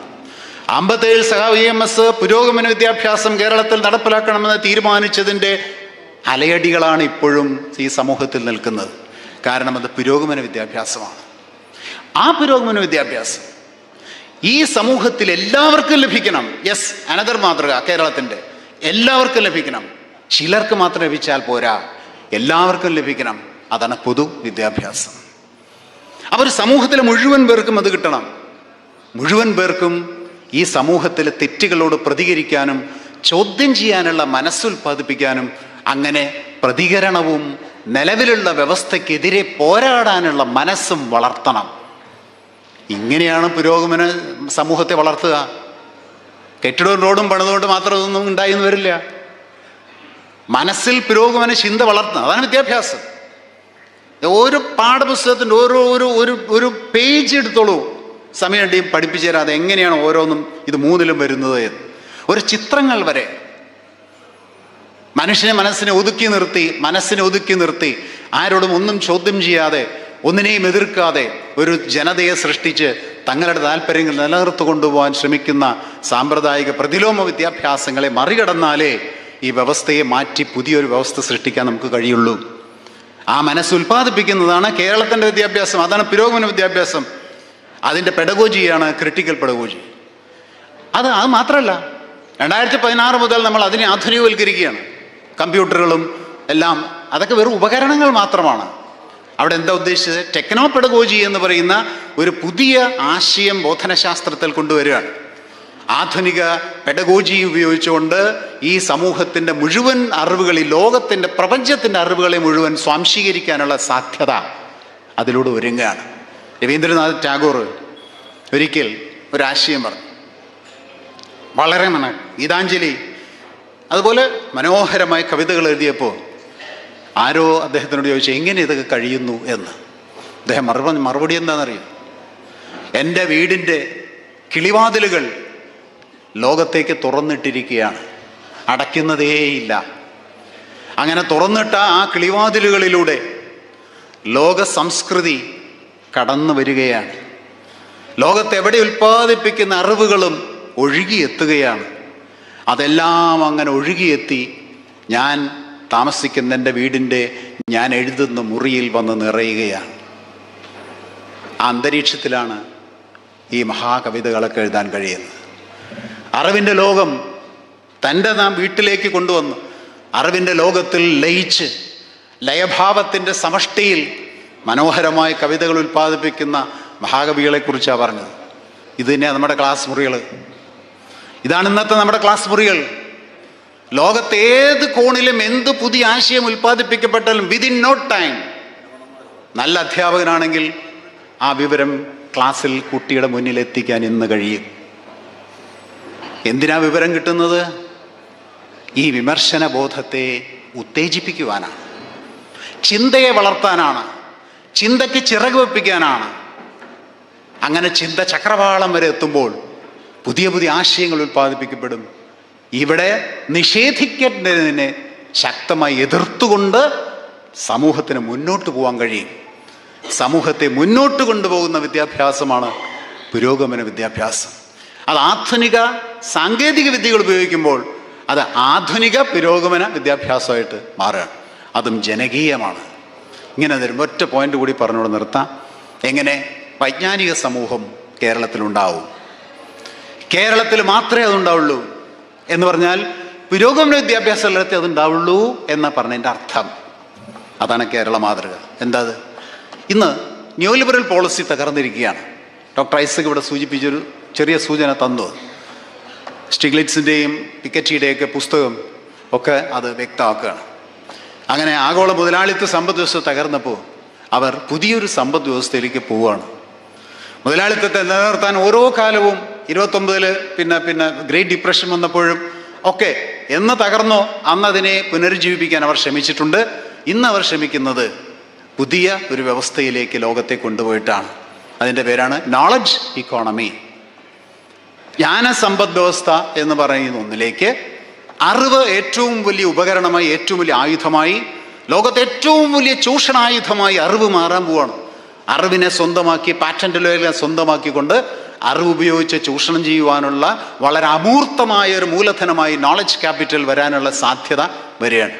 57 സഖാവ് EMS പുരോഗമന വിദ്യാഭ്യാസം കേരളത്തിൽ നടപ്പിലാക്കണമെന്ന് തീരുമാനിച്ചതിൻ്റെ അലയടികളാണ് ഇപ്പോഴും ഈ സമൂഹത്തിൽ നിൽക്കുന്നത്. കാരണം അത് പുരോഗമന വിദ്യാഭ്യാസമാണ്. ആ പുരോഗമന വിദ്യാഭ്യാസം ഈ സമൂഹത്തിൽ എല്ലാവർക്കും ലഭിക്കണം. യെസ്, അനദർ മാതൃക കേരളത്തിൻ്റെ, എല്ലാവർക്കും ലഭിക്കണം. ചിലർക്ക് മാത്രം ലഭിച്ചാൽ പോരാ, എല്ലാവർക്കും ലഭിക്കണം. അതാണ് പൊതു വിദ്യാഭ്യാസം. അവർ സമൂഹത്തിലെ മുഴുവൻ പേർക്കും അത് കിട്ടണം. മുഴുവൻ പേർക്കും ഈ സമൂഹത്തിലെ തെറ്റുകളോട് പ്രതികരിക്കാനും ചോദ്യം ചെയ്യാനുള്ള മനസ്സുൽപ്പാദിപ്പിക്കാനും അങ്ങനെ പ്രതികരണവും നിലവിലുള്ള വ്യവസ്ഥയ്ക്കെതിരെ പോരാടാനുള്ള മനസ്സും വളർത്തണം. ഇങ്ങനെയാണ് പുരോഗമന സമൂഹത്തെ വളർത്തുക. കെട്ടിടവും റോഡും പണിതുകൊണ്ട് മാത്രം ഇതൊന്നും ഉണ്ടായിന്ന് വരില്ല. മനസ്സിൽ പുരോഗമന ചിന്ത വളർത്തുക, അതാണ് വിദ്യാഭ്യാസം. ഓരോ പാഠപുസ്തകത്തിൻ്റെ ഒരു പേജ് എടുത്തോളൂ, സമയം പഠിപ്പിച്ചു തരാതെ എങ്ങനെയാണ് ഓരോന്നും ഇത് മൂന്നിലും വരുന്നത് എന്ന്. ഒരു ചിത്രങ്ങൾ വരെ മനസ്സിനെ ഒതുക്കി നിർത്തി ആരോടും ഒന്നും ചോദ്യം ചെയ്യാതെ, ഒന്നിനെയും എതിർക്കാതെ ഒരു ജനതയെ സൃഷ്ടിച്ച് തങ്ങളുടെ താല്പര്യങ്ങൾ നിലനിർത്തി കൊണ്ടുപോകാൻ ശ്രമിക്കുന്ന സാമ്പ്രദായിക പ്രതിലോമ വിദ്യാഭ്യാസങ്ങളെ മറികടന്നാലേ ഈ വ്യവസ്ഥയെ മാറ്റി പുതിയൊരു വ്യവസ്ഥ സൃഷ്ടിക്കാൻ നമുക്ക് കഴിയുള്ളൂ. ആ മനസ്സ് ഉൽപ്പാദിപ്പിക്കുന്നതാണ് കേരളത്തിൻ്റെ വിദ്യാഭ്യാസം. അതാണ് പുരോഗമന വിദ്യാഭ്യാസം. അതിൻ്റെ പെഡഗോജിയാണ് ക്രിട്ടിക്കൽ പെഡഗോജി. അത് മാത്രമല്ല, 2016 മുതൽ നമ്മൾ അതിനെ ആധുനികവൽക്കരിക്കുകയാണ്. കമ്പ്യൂട്ടറുകളും എല്ലാം അതൊക്കെ വെറും ഉപകരണങ്ങൾ മാത്രമാണ്. അവിടെ എന്താ ഉദ്ദേശിച്ചത്? ടെക്നോ പെഡഗോജി എന്ന് പറയുന്ന ഒരു പുതിയ ആശയം ബോധനശാസ്ത്രത്തിൽ കൊണ്ടുവരികയാണ്. ആധുനിക പെഡഗോജി ഉപയോഗിച്ചുകൊണ്ട് ഈ സമൂഹത്തിൻ്റെ മുഴുവൻ അറിവുകൾ, ഈ ലോകത്തിൻ്റെ പ്രപഞ്ചത്തിൻ്റെ അറിവുകളെ മുഴുവൻ സ്വാംശീകരിക്കാനുള്ള സാധ്യത അതിലൂടെ ഒരുങ്ങുകയാണ്. രവീന്ദ്രനാഥ് ടാഗോർ ഒരിക്കൽ ഒരാശയം പറഞ്ഞു, വളരെ ഗീതാഞ്ജലി അതുപോലെ മനോഹരമായ കവിതകൾ എഴുതിയപ്പോൾ ആരോ അദ്ദേഹത്തിനോട് ചോദിച്ചു, എങ്ങനെ ഇതൊക്കെ കഴിയുന്നു എന്ന്. അദ്ദേഹം മറുപടി എന്താണെന്നറിയും? എൻ്റെ വീടിൻ്റെ കിളിവാതിലുകൾ ലോകത്തേക്ക് തുറന്നിട്ടിരിക്കുകയാണ്, അടയ്ക്കുന്നതേയില്ല. അങ്ങനെ തുറന്നിട്ട ആ കിളിവാതിലുകളിലൂടെ ലോക സംസ്കൃതി കടന്നു വരികയാണ്. ലോകത്തെവിടെ ഉൽപ്പാദിപ്പിക്കുന്ന അറിവുകളും ഒഴുകിയെത്തുകയാണ്. അതെല്ലാം അങ്ങനെ ഒഴുകിയെത്തി ഞാൻ താമസിക്കുന്ന എൻ്റെ വീടിൻ്റെ ഞാൻ എഴുതുന്ന മുറിയിൽ വന്ന് നിറയുകയാണ്. ആ അന്തരീക്ഷത്തിലാണ് ഈ മഹാകവിതകളൊക്കെ എഴുതാൻ കഴിയുന്നത്. അറിവിൻ്റെ ലോകം തൻ്റെ നാം വീട്ടിലേക്ക് കൊണ്ടുവന്ന് അറിവിൻ്റെ ലോകത്തിൽ ലയിച്ച് ലയഭാവത്തിൻ്റെ സമഷ്ടിയിൽ മനോഹരമായ കവിതകൾ ഉൽപ്പാദിപ്പിക്കുന്ന മഹാകവികളെക്കുറിച്ചാണ് പറഞ്ഞത്. ഇത് തന്നെയാണ് നമ്മുടെ ക്ലാസ് മുറികൾ. ഇതാണ് ഇന്നത്തെ നമ്മുടെ ക്ലാസ് മുറികൾ. ലോകത്ത് ഏത് കോണിലും എന്ത് പുതിയ ആശയം ഉൽപ്പാദിപ്പിക്കപ്പെട്ടാലും വിതിൻ നോ ടൈം നല്ല അധ്യാപകനാണെങ്കിൽ ആ വിവരം ക്ലാസ്സിൽ കുട്ടിയുടെ മുന്നിൽ എത്തിക്കാൻ ഇന്ന് കഴിയും. എന്തിനാ വിവരം കിട്ടുന്നത്? ഈ വിമർശന ബോധത്തെ ഉത്തേജിപ്പിക്കുവാനാണ്, ചിന്തയെ വളർത്താനാണ്, ചിന്തയ്ക്ക് ചിറക് വെപ്പിക്കാനാണ്. അങ്ങനെ ചിന്ത ചക്രവാളം വരെ എത്തുമ്പോൾ പുതിയ പുതിയ ആശയങ്ങൾ ഉൽപ്പാദിപ്പിക്കപ്പെടും. ഇവിടെ നിഷേധിക്കേണ്ടതിനെ ശക്തമായി എതിർത്തുകൊണ്ട് സമൂഹത്തിന് മുന്നോട്ട് പോകാൻ കഴിയും. സമൂഹത്തെ മുന്നോട്ട് കൊണ്ടുപോകുന്ന വിദ്യാഭ്യാസമാണ് പുരോഗമന വിദ്യാഭ്യാസം. അത് ആധുനിക സാങ്കേതിക വിദ്യകൾ ഉപയോഗിക്കുമ്പോൾ അത് ആധുനിക പുരോഗമന വിദ്യാഭ്യാസമായിട്ട് മാറുകയാണ്. അതും ജനകീയമാണ്. ഇങ്ങനെ വരുമ്പോൾ ഒറ്റ പോയിന്റ് കൂടി പറഞ്ഞുകൊണ്ട് നിർത്താം. എങ്ങനെ വൈജ്ഞാനിക സമൂഹം കേരളത്തിലുണ്ടാവും? കേരളത്തിൽ മാത്രമേ അതുണ്ടാവുള്ളൂ എന്ന് പറഞ്ഞാൽ പുരോഗമന വിദ്യാഭ്യാസ സ്ഥലത്തെ അതുണ്ടാവുള്ളൂ എന്ന് പറഞ്ഞതിൻ്റെ അർത്ഥം അതാണ് കേരള മാതൃക. എന്താ അത്? ഇന്ന് ന്യൂ ലിബറൽ പോളിസി തകർന്നിരിക്കുകയാണ്. ഡോക്ടർ ഐസക് ഇവിടെ സൂചിപ്പിച്ചൊരു ചെറിയ സൂചന തന്നു. സ്റ്റിഗ്ലിറ്റ്സിൻ്റെയും പിക്കറ്റിയുടെയൊക്കെ പുസ്തകം ഒക്കെ അത് വ്യക്തമാക്കുകയാണ്. അങ്ങനെ ആഗോള മുതലാളിത്ത സമ്പദ് വ്യവസ്ഥ തകർന്നപ്പോൾ അവർ പുതിയൊരു സമ്പദ് വ്യവസ്ഥയിലേക്ക് പോവുകയാണ്. മുതലാളിത്തത്തെ നിലനിർത്താൻ ഓരോ കാലവും 29 പിന്നെ ഗ്രേറ്റ് ഡിപ്രഷൻ വന്നപ്പോഴും ഒക്കെ എന്ന് തകർന്നോ അന്ന് അതിനെ പുനരുജ്ജീവിപ്പിക്കാൻ അവർ ശ്രമിച്ചിട്ടുണ്ട്. ഇന്ന് അവർ ശ്രമിക്കുന്നത് പുതിയ ഒരു വ്യവസ്ഥയിലേക്ക് ലോകത്തെ കൊണ്ടുപോയിട്ടാണ്. അതിൻ്റെ പേരാണ് നോളജ് ഇക്കോണമി. ജ്ഞാന സമ്പദ് വ്യവസ്ഥ എന്ന് പറയുന്ന ഒന്നിലേക്ക് അറിവ് ഏറ്റവും വലിയ ഉപകരണമായി, ഏറ്റവും വലിയ ആയുധമായി, ലോകത്തെ ഏറ്റവും വലിയ ചൂഷണായുധമായി അറിവ് മാറാൻ പോവാണ്. അറിവിനെ സ്വന്തമാക്കി, പാറ്റന്റുകളെ സ്വന്തമാക്കിക്കൊണ്ട് അറിവ് ഉപയോഗിച്ച് ചൂഷണം ചെയ്യുവാനുള്ള വളരെ അമൂർത്തമായ ഒരു മൂലധനമായി നോളജ് ക്യാപിറ്റൽ വരാനുള്ള സാധ്യത വരികയാണ്.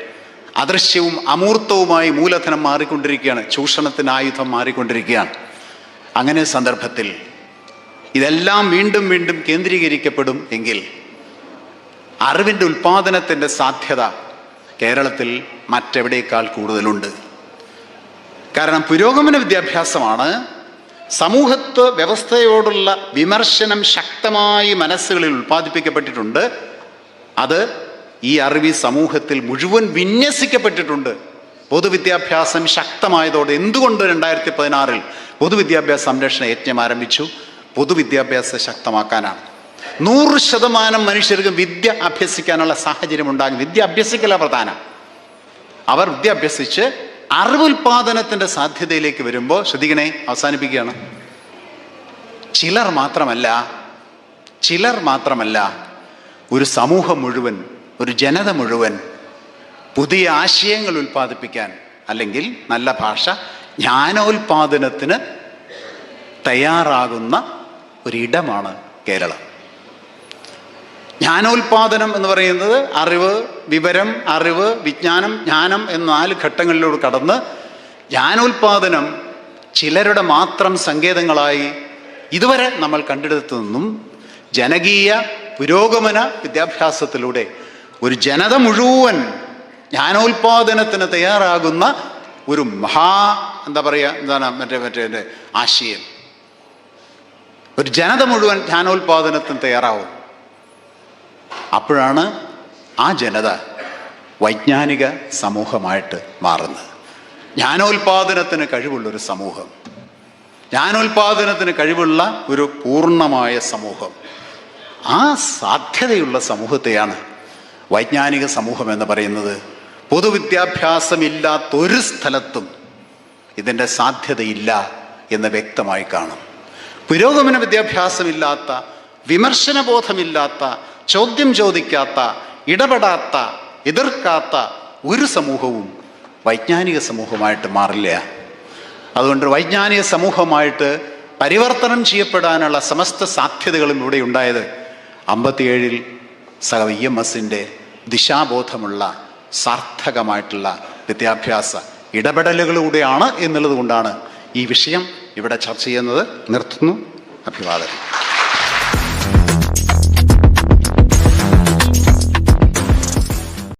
അദൃശ്യവും അമൂർത്തവുമായി മൂലധനം മാറിക്കൊണ്ടിരിക്കുകയാണ്, ചൂഷണത്തിന് ആയുധം മാറിക്കൊണ്ടിരിക്കുകയാണ്. അങ്ങനെ സന്ദർഭത്തിൽ ഇതെല്ലാം വീണ്ടും വീണ്ടും കേന്ദ്രീകരിക്കപ്പെടും എങ്കിൽ അറിവിൻ്റെ ഉൽപ്പാദനത്തിൻ്റെ സാധ്യത കേരളത്തിൽ മറ്റെവിടേക്കാൾ കൂടുതലുണ്ട്. കാരണം പുരോഗമന വിദ്യാഭ്യാസമാണ് സമൂഹത്വ വ്യവസ്ഥയോടുള്ള വിമർശനം ശക്തമായി മനസ്സുകളിൽ ഉൽപ്പാദിപ്പിക്കപ്പെട്ടിട്ടുണ്ട്. അത് ഈ അറിവ് സമൂഹത്തിൽ മുഴുവൻ വിന്യസിക്കപ്പെട്ടിട്ടുണ്ട്. പൊതുവിദ്യാഭ്യാസം ശക്തമായതോടെ എന്തുകൊണ്ട് 2016 പൊതുവിദ്യാഭ്യാസ സംരക്ഷണ യജ്ഞം ആരംഭിച്ചു? പൊതുവിദ്യാഭ്യാസം ശക്തമാക്കാനാണ്. 100% മനുഷ്യർക്ക് വിദ്യ അഭ്യസിക്കാനുള്ള സാഹചര്യം ഉണ്ടാകും. വിദ്യ അഭ്യസിക്കല പ്രധാനം. അവർ വിദ്യ അഭ്യസിച്ച് അറിവുൽപാദനത്തിൻ്റെ സാധ്യതയിലേക്ക് വരുമ്പോൾ ശ്രദ്ധിക്കണേ, അവസാനിപ്പിക്കുകയാണ്. ചിലർ മാത്രമല്ല ഒരു സമൂഹം മുഴുവൻ, ഒരു ജനത മുഴുവൻ പുതിയ ആശയങ്ങൾ ഉൽപ്പാദിപ്പിക്കാൻ, അല്ലെങ്കിൽ നല്ല ഭാഷ ജ്ഞാനോൽപാദനത്തിന് തയ്യാറാകുന്ന ഒരിടമാണ് കേരളം. ജ്ഞാനോൽപാദനം എന്ന് പറയുന്നത് അറിവ്, വിവരം, അറിവ്, വിജ്ഞാനം, ജ്ഞാനം എന്ന 4 ഘട്ടങ്ങളിലൂടെ കടന്ന് ജ്ഞാനോൽപാദനം ചിലരുടെ മാത്രം സങ്കേതങ്ങളായി ഇതുവരെ നമ്മൾ കണ്ടെടുത്തെന്നും ജനകീയ പുരോഗമന വിദ്യാഭ്യാസത്തിലൂടെ ഒരു ജനത മുഴുവൻ ജ്ഞാനോൽപാദനത്തിന് തയ്യാറാകുന്ന ഒരു മറ്റേ ആശയം. ഒരു ജനത മുഴുവൻ ജ്ഞാനോൽപാദനത്തിന് തയ്യാറാവും. അപ്പോഴാണ് ആ ജനത വൈജ്ഞാനിക സമൂഹമായിട്ട് മാറുന്നത്. ജ്ഞാനോൽപാദനത്തിന് കഴിവുള്ളൊരു സമൂഹം, ജ്ഞാനോൽപാദനത്തിന് കഴിവുള്ള ഒരു പൂർണ്ണമായ സമൂഹം, ആ സാധ്യതയുള്ള സമൂഹത്തെയാണ് വൈജ്ഞാനിക സമൂഹം എന്ന് പറയുന്നത്. പൊതുവിദ്യാഭ്യാസമില്ലാത്തൊരു സ്ഥലത്തും ഇതിൻ്റെ സാധ്യതയില്ല എന്ന് വ്യക്തമായി കാണും. പുരോഗമന വിദ്യാഭ്യാസമില്ലാത്ത, വിമർശനബോധമില്ലാത്ത, ചോദ്യം ചോദിക്കാത്ത, ഇടപെടാത്ത, എതിർക്കാത്ത ഒരു സമൂഹവും വൈജ്ഞാനിക സമൂഹമായിട്ട് മാറില്ല. അതുകൊണ്ട് വൈജ്ഞാനിക സമൂഹമായിട്ട് പരിവർത്തനം ചെയ്യപ്പെടാനുള്ള സമസ്ത സാധ്യതകളും ഇവിടെ ഉണ്ടായത് 57 EMSൻ്റെ ദിശാബോധമുള്ള സാർത്ഥകമായിട്ടുള്ള വിദ്യാഭ്യാസ ഇടപെടലുകളിലൂടെയാണ് എന്നുള്ളത് കൊണ്ടാണ് ഈ വിഷയം ഇവിടെ ചർച്ച ചെയ്യുന്നത്. നിർത്തുന്നു. അഭിവാദനം.